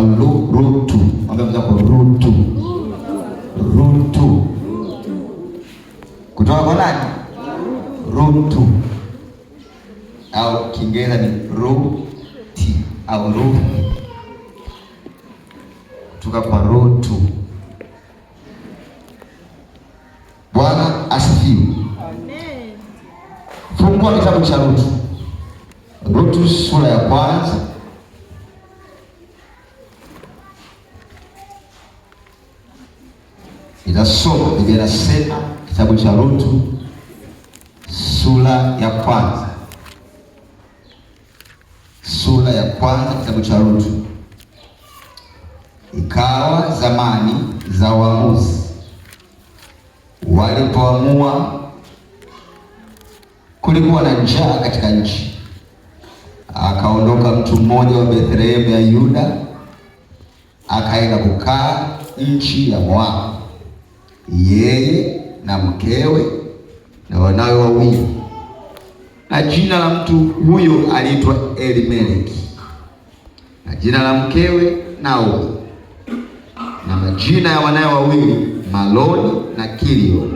rutu. Mwambie mzako rutu. Rutu. Kutoka kwa nani? Rutu. Au Kiingereza ni ruti au rutu. Kutoka kwa rutu. Bwana asifiwe. Amen. Fungua kitabu cha Rutu. Rutu sura ya kwanza. Inasoma, Biblia inasema kitabu cha Rutu sura ya kwanza. Sura ya kwanza kitabu cha Rutu. Ikawa zamani za waamuzi walipoamua, kulikuwa na njaa katika nchi. Akaondoka mtu mmoja wa Bethlehemu ya Yuda, akaenda kukaa nchi ya Moabu, yeye na mkewe na wanawe wawili. Na jina la mtu huyo aliitwa Elimeleki, na jina la mkewe Naomi, na majina ya wanawe wawili Maloni na Kilio,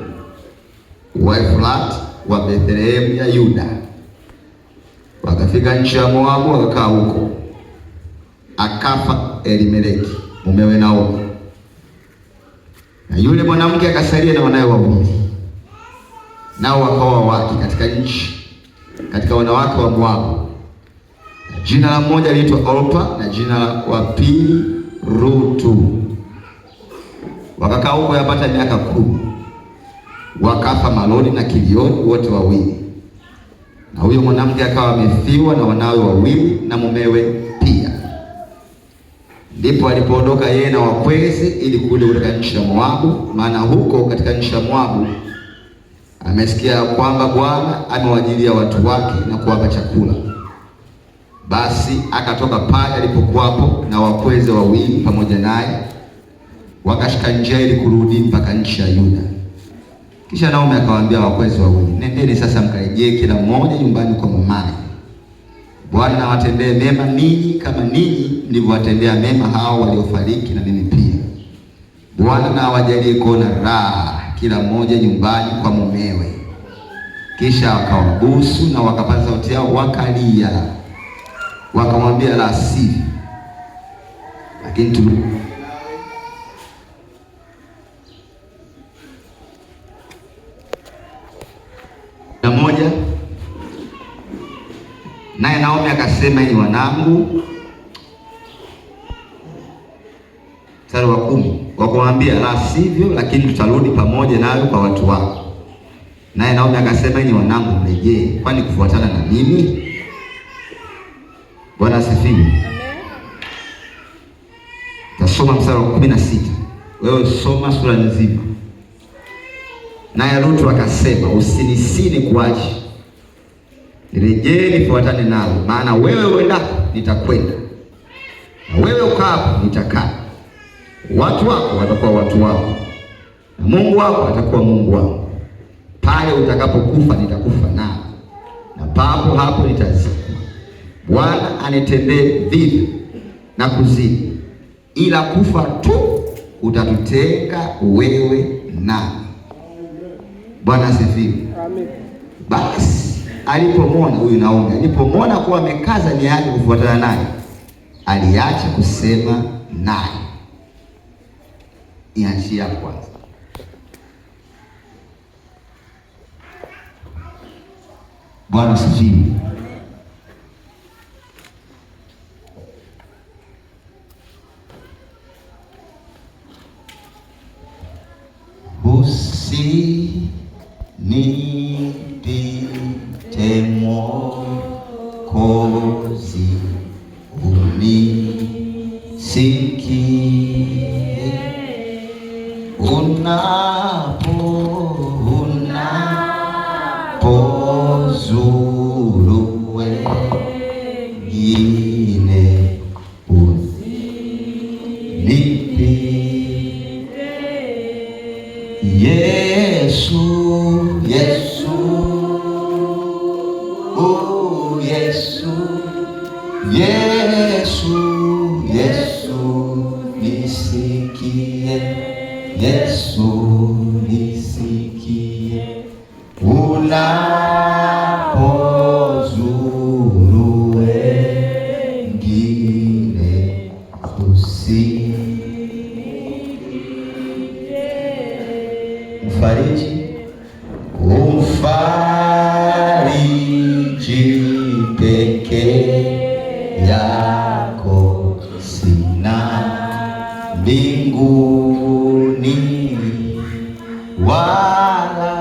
Waefrati wa Bethlehemu ya Yuda. Wakafika nchi ya Moabu, wakakaa huko. Akafa Elimeleki mumewe Naomi, na yule mwanamke akasalia na wanawe wawili, nao wakawa wake katika nchi, katika wanawake wa Moabu. Na jina la mmoja aliitwa Orpa, na jina la pili Rutu. Wakakaa huko yapata miaka 10. Wakafa Maloni na Kilioni wote wawili, na huyo mwanamke akawa amefiwa na wanawe wawili na mumewe pia. Ndipo alipoondoka yeye na wakweze ili kule katika nchi ya Moabu, maana huko katika nchi ya Moabu amesikia kwamba Bwana amewajilia watu wake na kuwapa chakula. Basi akatoka pale alipokuwapo na wakweze wawili pamoja naye, wakashika njia ili kurudi mpaka nchi ya Yuda. Kisha Naomi akawaambia wakweze wawili, nendeni sasa mkarejee kila mmoja nyumbani kwa mamaye. Bwana awatendee mema ninyi kama ninyi mlivyowatendea mema hao waliofariki, na mimi pia. Bwana na awajalie kuona raha kila mmoja nyumbani kwa mumewe. Kisha wakawabusu na wakapaza sauti yao wakalia, wakamwambia la sivyo, lakini tu moja. Naye Naomi akasema, ni wanangu, mstari wa 10, wakamwambia la sivyo, lakini tutarudi pamoja nawe kwa watu wako. Naye Naomi akasema, ni wanangu, mrejee, kwani kufuatana na mimi? Bwana asifiwe. Amen. Tasoma mstari wa 16. Wewe soma sura nzima. Naye Rutu akasema, usinisini kuachi, nirejee nifuatane nawe, maana wewe uendako nitakwenda, na wewe ukaapo nitakaa. Watu wako watakuwa watu wako, na Mungu wako atakuwa Mungu wako. Pale utakapokufa nitakufa nawe, na papo hapo nitazikwa. Bwana anitendee vivyo na kuzidi, ila kufa tu utatutenga wewe nami. Bwana asifiwe. Amen. Basi alipomwona huyu Naomi, alipomwona kuwa amekaza nia yake kufuatana naye, aliacha kusema naye. Iachia kwanza. Bwana asifiwe. Usinipite Mwokozi, unisikie unapozuru wengine, usinipite Yesu, Yesu, oh Yesu, Yesu, Yesu, Yesu nisikie, unapozuru wengine mfariji, umfariji peke yako, sina mbinguni wala